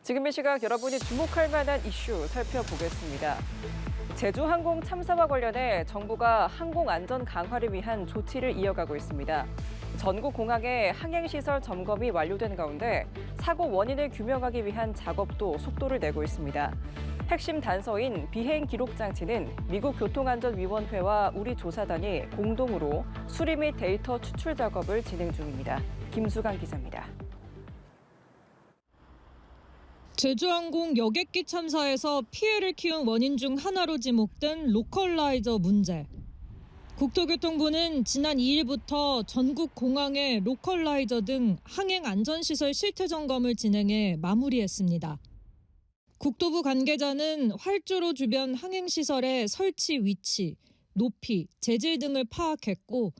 지금 이 시각 여러분이 주목할 만한 이슈 살펴보겠습니다. 제주항공 참사와 관련해 정부가 항공 안전 강화를 위한 조치를 이어가고 있습니다. 전국 공항의 항행시설 점검이 완료된 가운데 사고 원인을 규명하기 위한 작업도 속도를 내고 있습니다. 핵심 단서인 비행 기록 장치는 미국 교통안전위원회와 우리 조사단이 공동으로 수리 및 데이터 추출 작업을 진행 중입니다. 김수강 기자입니다. 제주항공 여객기 참사에서 피해를 키운 원인 중 하나로 지목된 로컬라이저 문제. 국토교통부는 지난 2일부터 전국 공항의 로컬라이저 등 항행 안전시설 실태 점검을 진행해 마무리했습니다. 국토부 관계자는 활주로 주변 항행시설의 설치 위치, 높이, 재질 등을 파악했고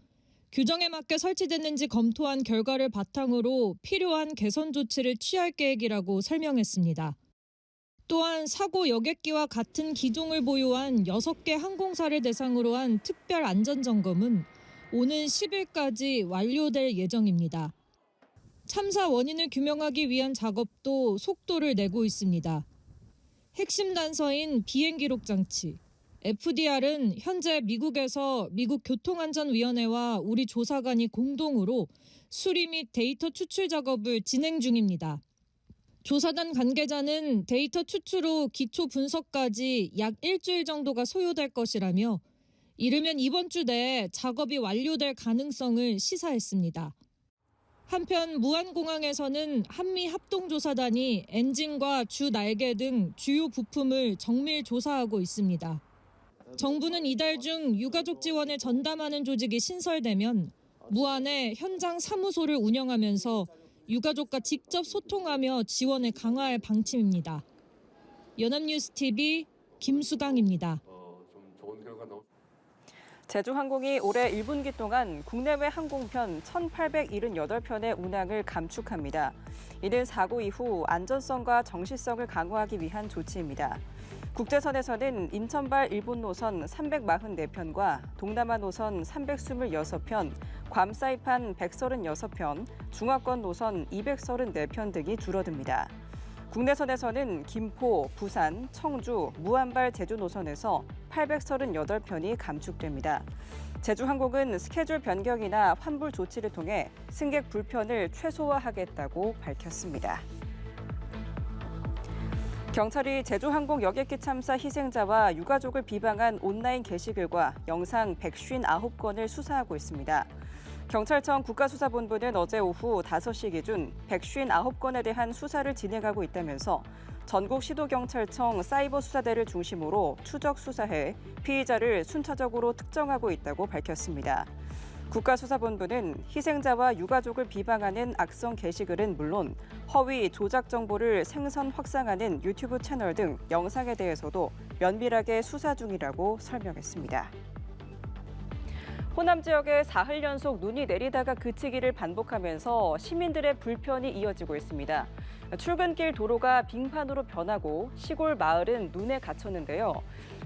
규정에 맞게 설치됐는지 검토한 결과를 바탕으로 필요한 개선 조치를 취할 계획이라고 설명했습니다. 또한 사고 여객기와 같은 기종을 보유한 6개 항공사를 대상으로 한 특별 안전점검은 오는 10일까지 완료될 예정입니다. 참사 원인을 규명하기 위한 작업도 속도를 내고 있습니다. 핵심 단서인 비행 기록 장치. FDR은 현재 미국에서 미국 교통안전위원회와 우리 조사관이 공동으로 수리 및 데이터 추출 작업을 진행 중입니다. 조사단 관계자는 데이터 추출 후 기초 분석까지 약 일주일 정도가 소요될 것이라며 이르면 이번 주 내에 작업이 완료될 가능성을 시사했습니다. 한편 무안공항에서는 한미합동조사단이 엔진과 주 날개 등 주요 부품을 정밀 조사하고 있습니다. 정부는 이달 중 유가족 지원을 전담하는 조직이 신설되면 무안에 현장 사무소를 운영하면서 유가족과 직접 소통하며 지원을 강화할 방침입니다. 연합뉴스TV 김수강입니다. 제주항공이 올해 1분기 동안 국내외 항공편 1,878편의 운항을 감축합니다. 이는 사고 이후 안전성과 정시성을 강화하기 위한 조치입니다. 국제선에서는 인천발 일본 노선 344편과 동남아 노선 326편, 괌 사이판 136편, 중화권 노선 234편 등이 줄어듭니다. 국내선에서는 김포, 부산, 청주, 무안발 제주 노선에서 838편이 감축됩니다. 제주항공은 스케줄 변경이나 환불 조치를 통해 승객 불편을 최소화하겠다고 밝혔습니다. 경찰이 제주항공 여객기 참사 희생자와 유가족을 비방한 온라인 게시글과 영상 159건을 수사하고 있습니다. 경찰청 국가수사본부는 어제 오후 5시 기준 159건에 대한 수사를 진행하고 있다면서 전국 시도경찰청 사이버수사대를 중심으로 추적 수사해 피의자를 순차적으로 특정하고 있다고 밝혔습니다. 국가수사본부는 희생자와 유가족을 비방하는 악성 게시글은 물론 허위, 조작 정보를 생선 확산하는 유튜브 채널 등 영상에 대해서도 면밀하게 수사 중이라고 설명했습니다. 호남 지역에 사흘 연속 눈이 내리다가 그치기를 반복하면서 시민들의 불편이 이어지고 있습니다. 출근길 도로가 빙판으로 변하고 시골 마을은 눈에 갇혔는데요.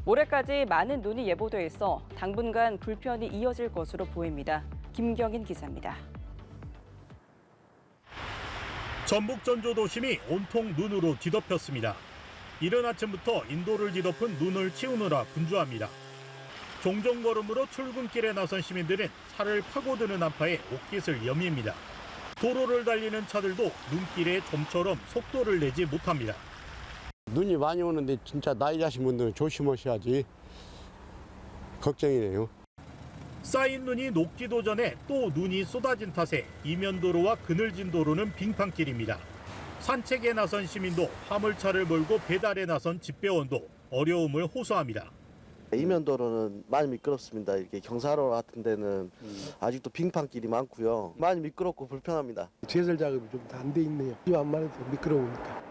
모레까지 많은 눈이 예보돼 있어 당분간 불편이 이어질 것으로 보입니다. 김경인 기자입니다. 전북 전주 도심이 온통 눈으로 뒤덮였습니다. 이른 아침부터 인도를 뒤덮은 눈을 치우느라 분주합니다. 종종 걸음으로 출근길에 나선 시민들은 살을 파고드는 한파에 옷깃을 여밉니다. 도로를 달리는 차들도 눈길에 좀처럼 속도를 내지 못합니다. 눈이 많이 오는데 진짜 나이 자신 분들은 조심하셔야지. 걱정이네요. 쌓인 눈이 녹기도 전에 또 눈이 쏟아진 탓에 이면도로와 그늘진 도로는 빙판길입니다. 산책에 나선 시민도 화물차를 몰고 배달에 나선 집배원도 어려움을 호소합니다. 이면도로는 많이 미끄럽습니다. 이렇게 경사로 같은 데는 아직도 빙판길이 많고요. 많이 미끄럽고 불편합니다. 제설 작업이 좀 안 돼 있네요. 집안만 해도 미끄러우니까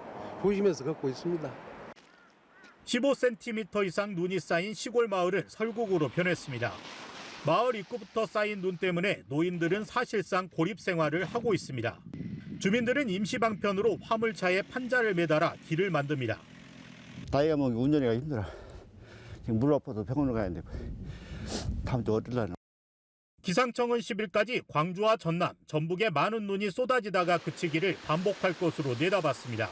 조심해서 걷고 있습니다. 15cm 이상 눈이 쌓인 시골 마을은 설국으로 변했습니다. 마을 입구부터 쌓인 눈 때문에 노인들은 사실상 고립 생활을 하고 있습니다. 주민들은 임시방편으로 화물차에 판자를 매달아 길을 만듭니다. 나이가 먹으면 운전하기가 힘들어. 지금 물 엎어서 병원을 가야 되고 다음 주 어딜라나. 기상청은 10일까지 광주와 전남, 전북에 많은 눈이 쏟아지다가 그치기를 반복할 것으로 내다봤습니다.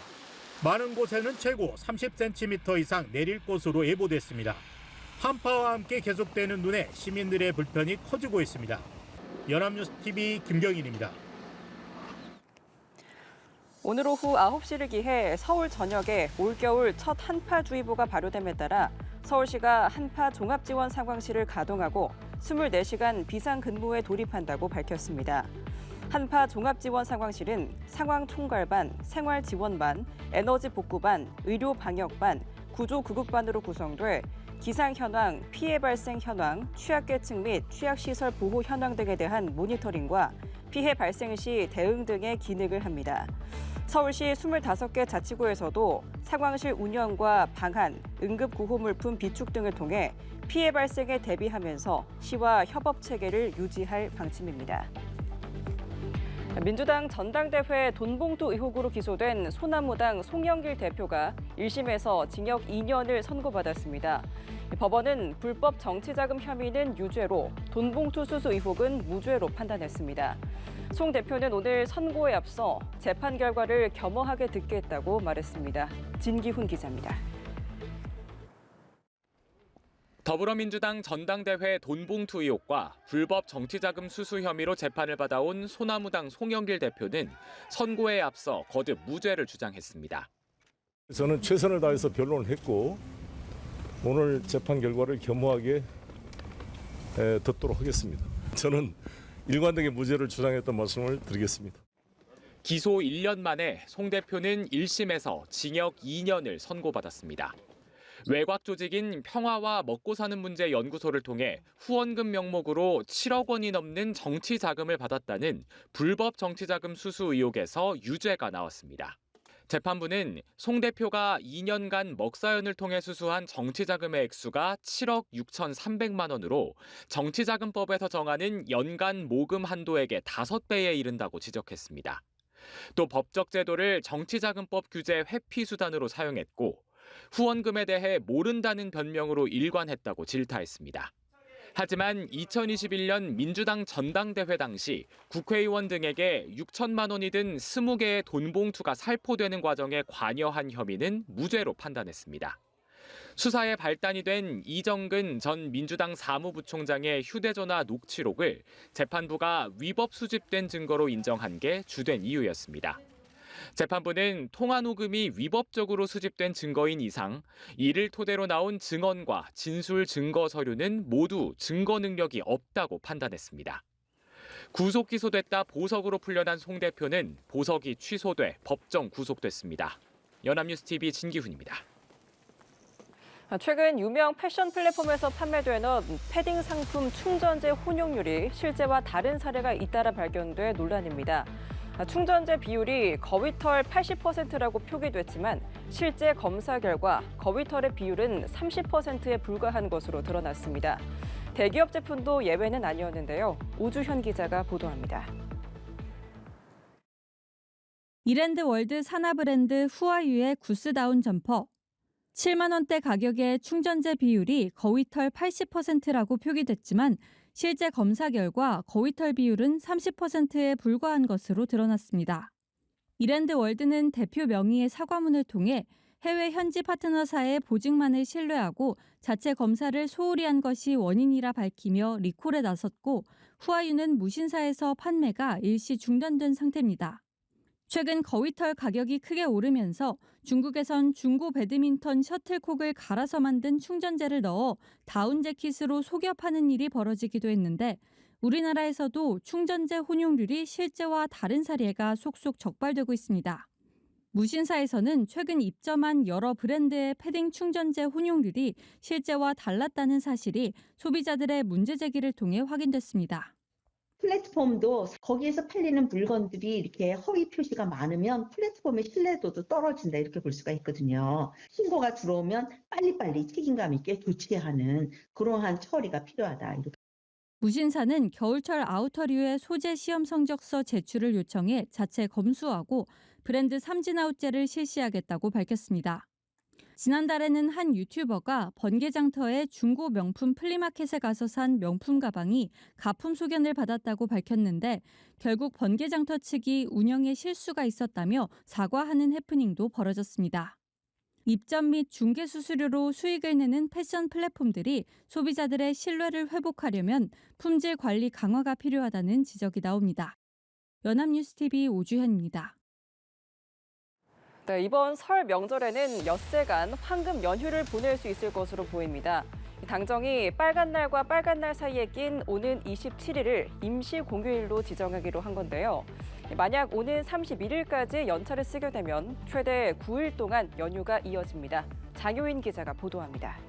많은 곳에는 최고 30cm 이상 내릴 것으로 예보됐습니다. 한파와 함께 계속되는 눈에 시민들의 불편이 커지고 있습니다. 연합뉴스TV 김경일입니다. 오늘 오후 9시를 기해 서울 전역에 올겨울 첫 한파주의보가 발효됨에 따라 서울시가 한파 종합지원 상황실을 가동하고 24시간 비상근무에 돌입한다고 밝혔습니다. 한파 종합지원 상황실은 상황총괄반, 생활지원반, 에너지복구반, 의료방역반, 구조구급반으로 구성돼 기상 현황, 피해 발생 현황, 취약계층 및 취약시설 보호 현황 등에 대한 모니터링과 피해 발생 시 대응 등의 기능을 합니다. 서울시 25개 자치구에서도 상황실 운영과 방한, 응급구호물품 비축 등을 통해 피해 발생에 대비하면서 시와 협업 체계를 유지할 방침입니다. 민주당 전당대회 돈봉투 의혹으로 기소된 소나무당 송영길 대표가 1심에서 징역 2년을 선고받았습니다. 법원은 불법 정치자금 혐의는 유죄로 돈봉투 수수 의혹은 무죄로 판단했습니다. 송 대표는 오늘 선고에 앞서 재판 결과를 겸허하게 듣겠다고 말했습니다. 진기훈 기자입니다. 더불어민주당 전당대회 돈봉투 의혹과 불법 정치자금 수수 혐의로 재판을 받아온 소나무당 송영길 대표는 선고에 앞서 거듭 무죄를 주장했습니다. 저는 최선을 다해서 변론을 했고 오늘 재판 결과를 겸허하게 듣도록 하겠습니다. 저는 일관되게 무죄를 주장했던 말씀을 드리겠습니다. 기소 1년 만에 송 대표는 1심에서 징역 2년을 선고받았습니다. 외곽 조직인 평화와 먹고 사는 문제 연구소를 통해 후원금 명목으로 7억 원이 넘는 정치 자금을 받았다는 불법 정치 자금 수수 의혹에서 유죄가 나왔습니다. 재판부는 송 대표가 2년간 먹사연을 통해 수수한 정치 자금의 액수가 7억 6,300만 원으로 정치 자금법에서 정하는 연간 모금 한도액의 5배에 이른다고 지적했습니다. 또 법적 제도를 정치자금법 규제 회피 수단으로 사용했고 후원금에 대해 모른다는 변명으로 일관했다고 질타했습니다. 하지만 2021년 민주당 전당대회 당시 국회의원 등에게 6천만 원이 든 20개의 돈봉투가 살포되는 과정에 관여한 혐의는 무죄로 판단했습니다. 수사에 발단이 된 이정근 전 민주당 사무부총장의 휴대전화 녹취록을 재판부가 위법 수집된 증거로 인정한 게 주된 이유였습니다. 재판부는 통화 녹음이 위법적으로 수집된 증거인 이상 이를 토대로 나온 증언과 진술 증거 서류는 모두 증거 능력이 없다고 판단했습니다. 구속 기소됐다 보석으로 풀려난 송 대표는 보석이 취소돼 법정 구속됐습니다. 연합뉴스TV 진기훈입니다. 최근 유명 패션 플랫폼에서 판매되는 패딩 상품 충전재 혼용률이 실제와 다른 사례가 잇따라 발견돼 논란입니다. 충전재 비율이 거위털 80%라고 표기됐지만 실제 검사 결과 거위털의 비율은 30%에 불과한 것으로 드러났습니다. 대기업 제품도 예외는 아니었는데요. 오주현 기자가 보도합니다. 이랜드 월드 산하 브랜드 후아유의 구스다운 점퍼. 7만 원대 가격의 충전재 비율이 거위털 80%라고 표기됐지만 실제 검사 결과 거위털 비율은 30%에 불과한 것으로 드러났습니다. 이랜드 월드는 대표 명의의 사과문을 통해 해외 현지 파트너사의 보증만을 신뢰하고 자체 검사를 소홀히 한 것이 원인이라 밝히며 리콜에 나섰고 후아유는 무신사에서 판매가 일시 중단된 상태입니다. 최근 거위털 가격이 크게 오르면서 중국에선 중고 배드민턴 셔틀콕을 갈아서 만든 충전재를 넣어 다운 재킷으로 속여 파는 일이 벌어지기도 했는데 우리나라에서도 충전재 혼용률이 실제와 다른 사례가 속속 적발되고 있습니다. 무신사에서는 최근 입점한 여러 브랜드의 패딩 충전재 혼용률이 실제와 달랐다는 사실이 소비자들의 문제 제기를 통해 확인됐습니다. 플랫폼도 거기에서 팔리는 물건들이 이렇게 허위 표시가 많으면 플랫폼의 신뢰도도 떨어진다 이렇게 볼 수가 있거든요. 신고가 들어오면 빨리빨리 책임감 있게 조치하는 그러한 처리가 필요하다. 이렇게. 무신사는 겨울철 아우터류의 소재 시험 성적서 제출을 요청해 자체 검수하고 브랜드 삼진 아웃제를 실시하겠다고 밝혔습니다. 지난달에는 한 유튜버가 번개장터의 중고 명품 플리마켓에 가서 산 명품 가방이 가품 소견을 받았다고 밝혔는데 결국 번개장터 측이 운영에 실수가 있었다며 사과하는 해프닝도 벌어졌습니다. 입점 및 중개 수수료로 수익을 내는 패션 플랫폼들이 소비자들의 신뢰를 회복하려면 품질 관리 강화가 필요하다는 지적이 나옵니다. 연합뉴스TV 오주현입니다. 네, 이번 설 명절에는 엿새간 황금 연휴를 보낼 수 있을 것으로 보입니다. 당정이 빨간 날과 빨간 날 사이에 낀 오는 27일을 임시 공휴일로 지정하기로 한 건데요. 만약 오는 31일까지 연차를 쓰게 되면 최대 9일 동안 연휴가 이어집니다. 장효인 기자가 보도합니다.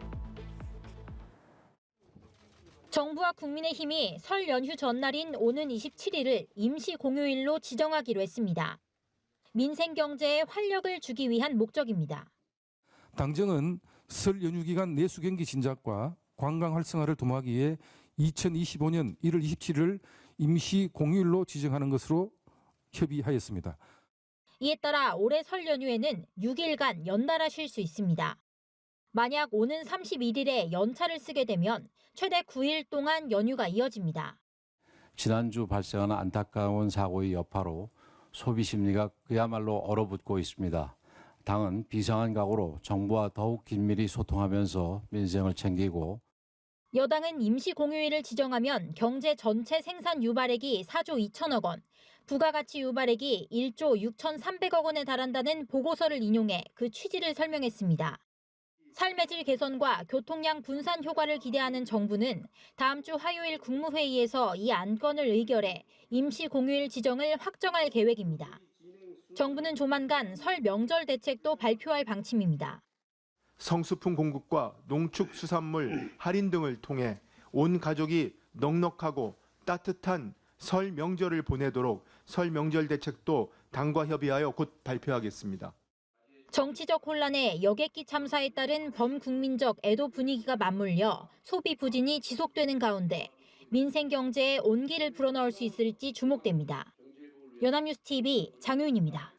정부와 국민의힘이 설 연휴 전날인 오는 27일을 임시 공휴일로 지정하기로 했습니다. 민생 경제에 활력을 주기 위한 목적입니다. 당정은 설 연휴 기간 내수 경기 진작과 관광 활성화를 도모하기 위해 2025년 1월 27일을 임시 공휴일로 지정하는 것으로 협의하였습니다. 이에 따라 올해 설 연휴에는 6일간 연달아 쉴 수 있습니다. 만약 오는 31일에 연차를 쓰게 되면 최대 9일 동안 연휴가 이어집니다. 지난주 발생한 안타까운 사고의 여파로 소비 심리가 그야말로 얼어붙고 있습니다. 당은 비상한 각오로 정부와 더욱 긴밀히 소통하면서 민생을 챙기고 여당은 임시 공휴일을 지정하면 경제 전체 생산 유발액이 4조 2천억 원, 부가가치 유발액이 1조 6,300억 원에 달한다는 보고서를 인용해 그 취지를 설명했습니다. 삶의 질 개선과 교통량 분산 효과를 기대하는 정부는 다음 주 화요일 국무회의에서 이 안건을 의결해 임시 공휴일 지정을 확정할 계획입니다. 정부는 조만간 설 명절 대책도 발표할 방침입니다. 성수품 공급과 농축수산물 할인 등을 통해 온 가족이 넉넉하고 따뜻한 설 명절을 보내도록 설 명절 대책도 당과 협의하여 곧 발표하겠습니다. 정치적 혼란에 여객기 참사에 따른 범국민적 애도 분위기가 맞물려 소비 부진이 지속되는 가운데 민생 경제에 온기를 불어넣을 수 있을지 주목됩니다. 연합뉴스TV 장효인입니다.